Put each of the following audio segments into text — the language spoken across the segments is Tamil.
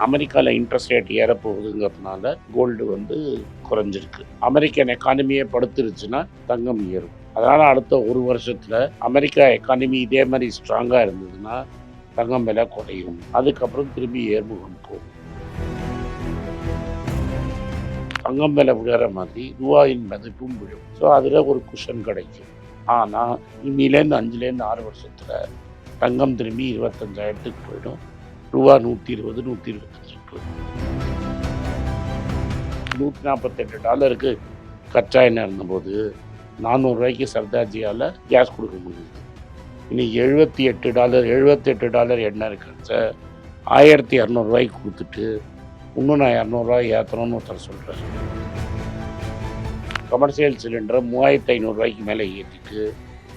அமெரிக்காவில் இன்ட்ரெஸ்ட் ரேட் ஏறப்போகுதுங்கிறதுனால கோல்டு வந்து குறைஞ்சிருக்கு. அமெரிக்கன் எக்கானமியே படுத்துருச்சுன்னா தங்கம் ஏறும். அதனால் அடுத்த ஒரு வருஷத்தில் அமெரிக்கா எக்கானமி இதே மாதிரி ஸ்ட்ராங்காக இருந்ததுன்னா தங்கம் விலை குறையும். அதுக்கப்புறம் திரும்பி ஏர்முகம் போகும். தங்கம் விலை விழுற மாதிரி ரூபாயின் மதிப்பும் விழும். ஸோ அதில் ஒரு குஷன் கிடைக்கும். ஆனால் இன்னிலேருந்து 5லேருந்து 6 வருஷத்தில் தங்கம் திரும்பி 25,000க்கு போயிடும். ரூபா 120, 125 போயிடும். $148 கச்சா எண்ணெய் இருந்தபோது $400 சர்தார்ஜியால் கேஸ் கொடுக்க முடியுது. இன்னைக்கு $78 எண்ணெய் இருக்கிறச்ச $1,200 கொடுத்துட்டு இன்னும் நான் $200 ஏற்றணும்னு ஒருத்தர் சொல்கிறேன். கமர்ஷியல் சிலிண்டரை $3,500 மேலே ஏற்றிட்டு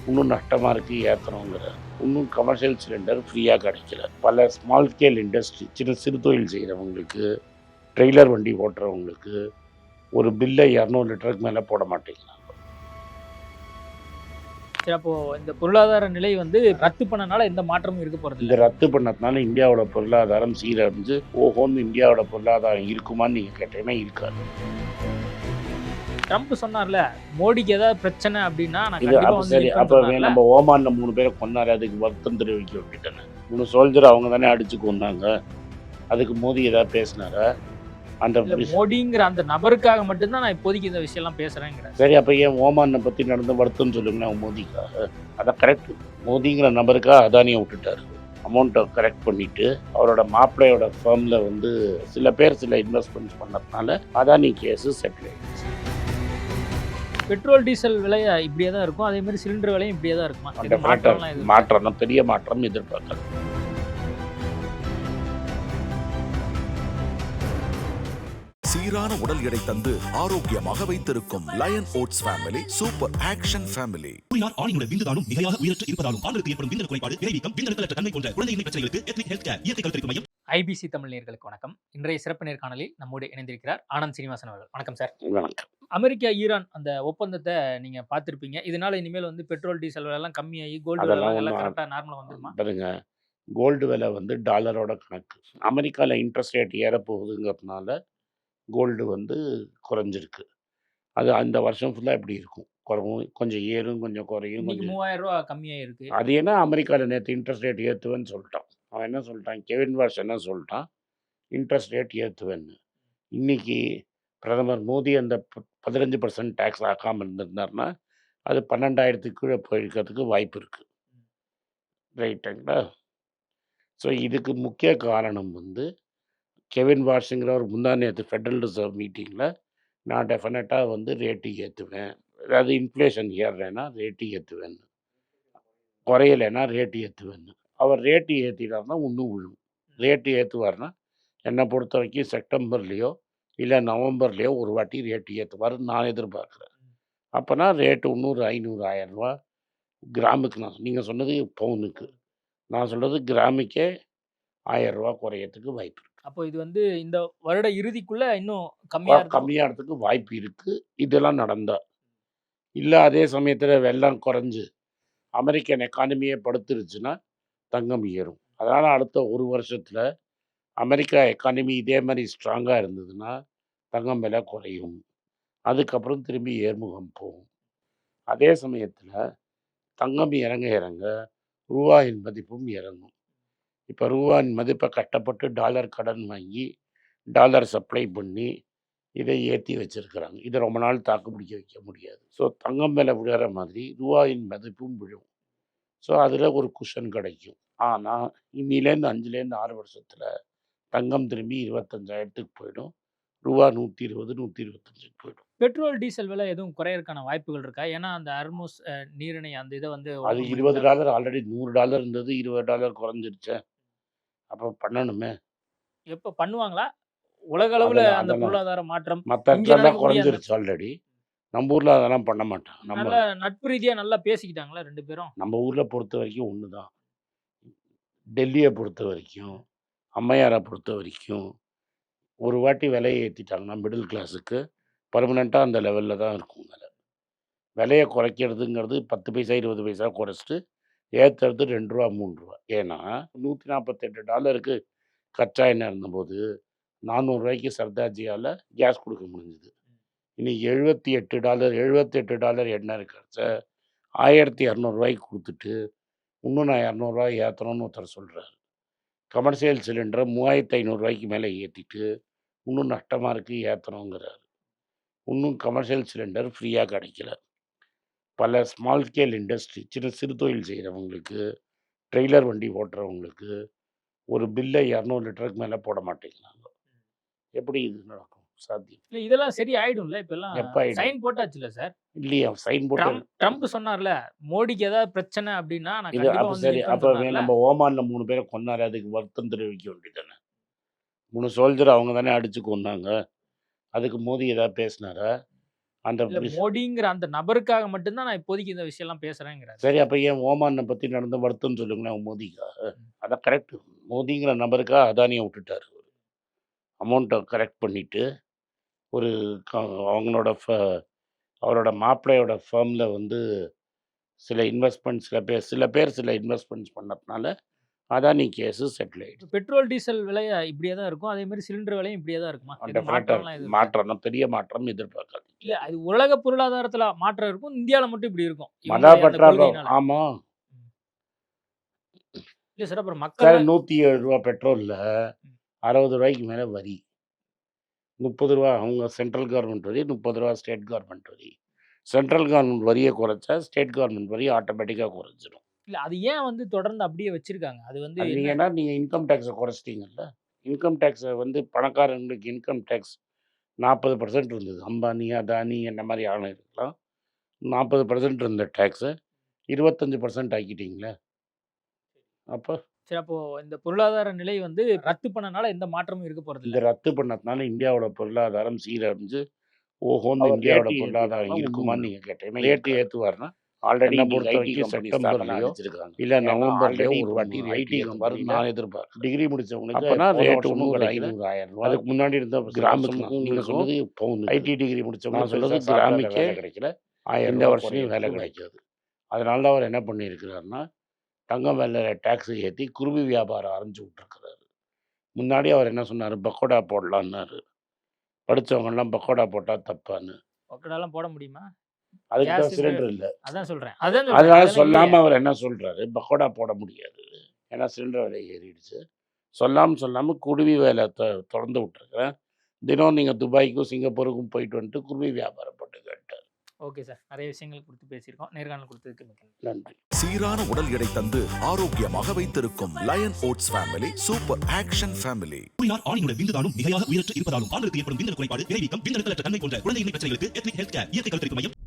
இன்னும் நஷ்டமாக இருக்குது ஏற்றணுங்கிற. இன்னும் கமர்ஷியல் சிலிண்டர் ஃப்ரீயாக கிடைக்கல. பல ஸ்மால் ஸ்கேல் இண்டஸ்ட்ரி சிறு தொழில் செய்கிறவங்களுக்கு, ட்ரெய்லர் வண்டி ஓட்டுறவங்களுக்கு ஒரு பில்லை 200 லிட்டருக்கு மேலே போட மாட்டேங்கிறாங்க. சரி, அப்போ இந்த பொருளாதார நிலை வந்து ரத்து பண்ணனால எந்த மாற்றமும் இருக்க போகிறது? இந்த ரத்து பண்ணதுனால இந்தியாவோட பொருளாதாரம் சீரழிஞ்சு ஓஹோன்னு இந்தியாவோட பொருளாதாரம் இருக்குமான்னு நீங்கள் கேட்டீங்கன்னா இருக்காது. ட்ரம்ப் சொன்னார்ல, மோடிக்கு ஏதாவது பிரச்சனை அப்படின்னா சரி, அப்போ நம்ம ஓமான்ல 3 பேரை கொண்டாரு, அதுக்கு வருத்தம் தெரிவிக்க விட்டுட்டேன். 3 சோல்ஜர் அவங்க தானே அடிச்சு கொண்டாங்க. அதுக்கு மோடி ஏதாவது பேசினாரா? அந்த மோடிங்கிற அந்த நபருக்காக மட்டும்தான் நான் இப்போதைக்கு இந்த விஷயம்லாம் பேசுகிறேங்கிறேன். சரி, அப்போ ஏன் ஓமானை பற்றி நடந்த வருத்தம் சொல்லுங்களேன் மோடிக்காக. அதான் கரெக்ட். மோடிங்கிற நபருக்காக அதானியை விட்டுட்டாரு. அமௌண்ட்டை கரெக்ட் பண்ணிவிட்டு அவரோட மாப்பிள்ளையோட ஃபர்மில் வந்து சில பேர் சில இன்வெஸ்ட்மெண்ட்ஸ் பண்ணதுனால அதானி கேஸு செட்டில் ஆகிடுச்சு. பெட்ரோல் டீசல் விலை இப்படியே தான் இருக்கும், அதே மாதிரி சிலிண்டர் விலையும் இப்படியே தான் இருக்குமா? மாற்றம் பெரிய மாற்றம் எதிர்பார்க்கலாம். சீரான உடல் எடை தந்து ஆரோக்கியமாக வைத்திருக்கும் line oats family super action family. ஆணினுடைய விந்துதானும் மிகையாக உயரற்று இருப்பதாலும் ஆண்களுக்கு ஏற்படும் விந்தணு குறைபாடு, இறைவீக்கம், விந்தணுக்களற்ற தன்மை போன்ற குழந்தையின்மை பிரச்சனைகளுக்கு எத்னிக் ஹெல்த் கேர் இயற்கை கருத்தரிப்பு மையம். ஐபிசி தமிழ் நேயர்களுக்கு வணக்கம். இன்றைய சிறப்பு நேர்காணலில் நம்மோடு இணைந்திருக்கிறார் ஆனந்த் சீனிவாசன் அவர்கள். வணக்கம் சார். வணக்கம். அமெரிக்கா ஈரான் அந்த ஒப்பந்தத்தை நீங்க பார்த்திருப்பீங்க. இதனால இனிமேல் வந்து பெட்ரோல் டீசல் விலை எல்லாம் கம்மியாகி கோல்டு விலை எல்லாம் கரெக்டாக நார்மலாக வந்துருமா? பாருங்க, கோல்டு விலை வந்து டாலரோட கணக்கு. அமெரிக்காவில் இன்ட்ரெஸ்ட் ரேட் ஏறப்போகுதுங்கிறதுனால கோல்டு வந்து குறைஞ்சிருக்கு. அது அந்த வருஷம் ஃபுல்லாக எப்படி இருக்கும், குறைவும், கொஞ்சம் ஏறும், கொஞ்சம் குறையும். கொஞ்சம் $3,000 கம்மியாக இருக்கு. அது ஏன்னா அமெரிக்காவில் நேற்று இன்ட்ரெஸ்ட் ரேட் ஏற்றுவேன்னு சொல்லிட்டான். அவன் என்ன சொல்லிட்டான், கெவின் வாஷ் என்ன சொல்லிட்டான், இன்ட்ரெஸ்ட் ரேட் ஏற்றுவேன்னு. இன்னைக்கு பிரதமர் மோடி அந்த 15% டேக்ஸ் ஆக்காமல் இருந்திருந்தாருன்னா அது 12,000க்கு கீழே போயிருக்கிறதுக்கு வாய்ப்பு இருக்குது. ரைட்டுங்களா? ஸோ இதுக்கு முக்கிய காரணம் வந்து கெவின் வாஷுங்கிற ஒரு முந்தா நேற்று ஃபெடரல் ரிசர்வ் மீட்டிங்கில் நான் டெஃபினட்டாக வந்து ரேட்டு ஏற்றுவேன், அதாவது இன்ஃப்ளேஷன் ஏறுறேன்னா ரேட்டு ஏற்றுவேன்னு, குறையலைன்னா ரேட்டு ஏற்றுவேன்னு. அவர் ரேட்டு ஏற்றிட்டார்னா இன்னும் விழும். ரேட்டு ஏற்றுவார்னா என்னை பொறுத்த வரைக்கும் செப்டம்பர்லேயோ இல்லை நவம்பர்லேயோ ஒரு வாட்டி ரேட்டு ஏற்றுவார்னு நான் எதிர்பார்க்குறேன். அப்போனா ரேட்டு இன்னொரு 500, 1000 ரூபா கிராமுக்கு. நீங்கள் சொன்னது பவுனுக்கு, நான் சொல்கிறது கிராமுக்கே 1000 ரூபா குறையறதுக்கு வாய்ப்பு இருக்குது. அப்போ இது வந்து இந்த வருட இறுதிக்குள்ள இன்னும் கம்மியாகிறதுக்கு வாய்ப்பு இருக்குது இதெல்லாம் நடந்தா. இல்லை அதே சமயத்தில் வெள்ளம் குறைஞ்சு அமெரிக்கன் எக்கானமியே படுத்துருச்சுன்னா தங்கம் ஏறும். அதனால் அடுத்த ஒரு வருஷத்தில் அமெரிக்கா எக்கானமி இதே மாதிரி ஸ்ட்ராங்காக இருந்ததுன்னா தங்கம் விலை குறையும். அதுக்கப்புறம் திரும்பி ஏர்முகம் போகும். அதே சமயத்தில் தங்கம் இறங்க இறங்க ரூபாயின் மதிப்பும் இறங்கும். இப்போ ரூபாயின் மதிப்பை கட்டப்பட்டு டாலர் கடன் வாங்கி டாலர் சப்ளை பண்ணி இதை ஏற்றி வச்சுருக்கிறாங்க. இதை ரொம்ப நாள் தாக்கு பிடிக்க வைக்க முடியாது. ஸோ தங்கம் விலை விழுற மாதிரி ரூபாயின் மதிப்பும் விழும். ஸோ அதில் ஒரு குஷன் கிடைக்கும். ஆனால் இன்னிலேருந்து 5லேருந்து 6 வருஷத்தில் தங்கம் திரும்பி 25,000க்கு போயிடும். ரூபா 120, 125க்கு போயிடும். பெட்ரோல் டீசல் விலை எதுவும் குறையறதுக்கான வாய்ப்புகள் இருக்கா? ஏன்னா அந்த ஹர்முஸ் நீரிணை அந்த இதை வந்து அது $20 ஆல்ரெடி $100 இருந்தது, $20 குறைஞ்சிருச்சு. அப்போ பண்ணணுமே. எப்போ பண்ணுவாங்களா? உலக அளவில் அந்த பொருளாதார மாற்றம் மற்ற இடத்துலலாம் குறைஞ்சிருச்சு ஆல்ரெடி. நம்ம ஊரில் அதெல்லாம் பண்ண மாட்டாங்க. நம்ம நட்பு ரீதியாக நல்லா பேசிக்கிட்டாங்களா 2 பேரும்? நம்ம ஊரில் பொறுத்த வரைக்கும் ஒன்று தான். டெல்லியை பொறுத்த வரைக்கும், அம்மையாரை பொறுத்த வரைக்கும் ஒரு வாட்டி விலையை ஏற்றிட்டாங்கன்னா மிடில் கிளாஸுக்கு பர்மனெண்ட்டாக அந்த லெவலில் தான் இருக்கும். விலையை குறைக்கிறதுங்கிறது 10 பைசா 20 பைசா குறைச்சிட்டு ஏற்றுறது $2, $3. ஏன்னா $148 கச்சா எண்ணெய் இருந்தபோது 400 ரூபாய்க்கு சர்தார்ஜியால் கேஸ் கொடுக்க முடிஞ்சுது. இன்னைக்கு $78 எண்ணெய் இருக்கிறச்ச 1200 ரூபாய்க்கு கொடுத்துட்டு இன்னும் நான் 200 ரூபாய் ஏற்றணும்னு ஒருத்தர் சொல்கிறார். கமர்ஷியல் சிலிண்டரை 3500 ரூபாய்க்கு மேலே ஏற்றிட்டு இன்னும் நஷ்டமாக இருக்குது ஏற்றணுங்கிறார். இன்னும் கமர்ஷியல் சிலிண்டர் ஃப்ரீயாக கிடைக்கல. பல ஸ்மால் ஸ்கேல் இண்டஸ்ட்ரி சிறு தொழில் செய்கிறவங்களுக்கு, ட்ரெய்லர் வண்டி ஓட்டுறவங்களுக்கு ஒரு பில்லை 200 லிட்டருக்கு மேலே போட மாட்டேங்கிறாங்க. எப்படி இது நடக்கும்? சாத்தியம் இல்ல இதெல்லாம் சரி ஆயிடும்ல. இப்பெல்லாம் எப்போ ஆயிடும்? சைன் போட்டாச்சுல்ல சார். இல்லையா? சைன் போட்டு ட்ரம்ப் சொன்னார்ல, மோடிக்கு ஏதாவது பிரச்சனை அப்படின்னா நான் இது கண்டிப்பா அப்போ வந்து சரி. நிப்பேன்னு அப்போ சொன்னார்ல. நம்ம ஓமானில் 3 பேரை கொன்னாரு, அதுக்கு வருத்தம் தெரிவிக்க வேண்டியதானே? 3 சோல்ஜர் அவங்க தானே அடிச்சு கொன்னாங்க. அதுக்கு மோடி ஏதாவது பேசினாரா? அந்த இல்ல மோடிங்கிற அந்த நபருக்காக மட்டும்தான் நான் இப்போதைக்கு இந்த விஷயம் எல்லாம் பேசுறேங்கிறாரு. சரி, அப்போ ஏன் ஓமானை பற்றி நடந்த வருத்தம் சொல்லுங்களேன் மோடிக்காக. அதான் கரெக்ட். மோடிங்கிற நபருக்காக அதானியை விட்டுட்டார். அமௌண்ட்டை கரெக்ட் பண்ணிவிட்டு ஒரு அவங்களோட அவரோட மாப்பிள்ளையோட ஃபேர்மில் வந்து சில இன்வெஸ்ட்மெண்ட் சில பேர் இன்வெஸ்ட்மெண்ட்ஸ் பண்ணதுனால அதானி கேஸு செட்டில் ஆகிடுச்சு. பெட்ரோல் டீசல் விலை இப்படியே தான் இருக்கும். அதே மாதிரி சிலிண்டர் விலையும் இப்படியே தான் இருக்குமா? எதுவும் மாற்றம்லாம் எதுவும் இருக்கா? மாற்றம் பெரிய மாற்றம் எதிர்பார்க்காது. இல்ல அது உலக பொருளாதாரத்துல மாற்றம் இருக்கும். இந்தியால மட்டும் இப்படி இருக்கும். மதா இவங்களுடைய அந்த பற்றாக்குறை. கொள்கையினால. ஆமாம் இல்ல சார், அப்புறம் சார், மக்கள் 107 ரூபா பெட்ரோலில் 60 ரூபாய்க்கு மேலே வரி, 30 ரூபா அவங்க சென்ட்ரல் கவர்மெண்ட் வரி, 30 ரூபா ஸ்டேட் கவர்மெண்ட் வரி. சென்ட்ரல் கவர்மெண்ட் வரியை குறைச்சா ஸ்டேட் கவர்மெண்ட் வரி ஆட்டோமேட்டிக்காக குறைஞ்சிடும். இல்ல அது ஏன் வந்து தொடர்ந்து அப்படியே வச்சிருக்காங்க? அது வந்து அது என்ன? நீங்கள் இன்கம் டேக்ஸை குறைச்சிட்டீங்கல்ல. இன்கம் டேக்ஸை வந்து பணக்காரங்களுக்கு இன்கம் டேக்ஸ் 40% இருந்தது. அம்பானி, அதானி என்ன மாதிரி ஆளுங்களுக்கெல்லாம் 40% இருந்த டேக்ஸை 25% ஆக்கிட்டீங்களே. அப்போ சரி, அப்போ இந்த பொருளாதார நிலை வந்து ரத்து பண்ணனால எந்த மாற்றமும் இருக்க போறது இந்த இல்ல. ரத்து பண்ணதுனால இந்தியாவோட பொருளாதாரம் சீரழிஞ்சு ஓஹோன்னு இந்தியாவோட பொருளாதாரம் இருக்குமான்னு நீங்கள் கேட்டீங்கன்னா ரேட்டு ஏற்றுவார்னா ஆல்ரெடி என்னை பொறுத்த வரைக்கும் செப்டம்பர்லையோ இல்லை நவம்பர்லையோ ஒரு வாட்டி ஐடி வரும் நான் எதிர்பார்க்கிறேன். டிகிரி முடித்தவங்களுக்கு அப்போனா ரேட்டு ஒன்றும் கிடைக்கல. 500,000 ரூபா. அதுக்கு முன்னாடி இருந்த கிராமுக்கு நீங்கள் சொல்லுது பவுன். ஐடி டிகிரி முடித்தவங்க நான் சொல்லுறது கிராமுக்கே கிடைக்கல. இந்த வருஷம் வேலை கிடைக்காது. அதனால தான் அவர் என்ன பண்ணியிருக்கிறாருன்னா தங்கம் வேலை டேக்ஸை ஏற்றி குருவி வியாபாரம் ஆரம்பிச்சு விட்டுருக்கிறாரு. முன்னாடி அவர் என்ன சொன்னார், பக்கோடா போடலான்னாரு. படித்தவங்கெல்லாம் பக்கோடா போட்டால் தப்பான்னு. பக்கோடாலாம் போட முடியுமா? அதுக்கு தான் கேஸ் சிலிண்டர் இல்லை. அதான் சொல்றேன். அதனால அதெல்லாம் சொல்லாமல் இல்லையே. அவர் என்ன சொல்கிறாரு, பக்கோடா போட முடியாது ஏன்னா சிலிண்டர் விலை ஏறிடுச்சு. சொல்லாமல் குருவி வேலை திறந்து விட்டுருக்குறேன். தினம் நீங்கள் துபாய்க்கும் சிங்கப்பூருக்கும் போயிட்டு வந்துட்டு குருவி வியாபாரம் போட்டு கேட்டார். ஓகே சார், நிறைய விஷயங்கள் கொடுத்து பேசியிருக்கோம். நேர்காணல் கொடுத்ததுக்கு மிக்க நன்றி. நன்றி. சீரான உடல் எடை தந்து ஆரோக்கியமாக வைத்திருக்கும் line oats family super action family. கூறினார் ஆணியுடன் விந்துதானும் மிகையாக உயிரற்று இருப்பதாலும் ஆண்களுக்கு ஏற்படும் விந்தணு குறைபாடு, விரைவீக்கம், விந்தணுக்களற்ற தன்மை போன்ற குழந்தையின்மை பிரச்சனைகளுக்கு எத்னிக் ஹெல்த் கேர் இயற்கை கருத்தரிப்பு மையம்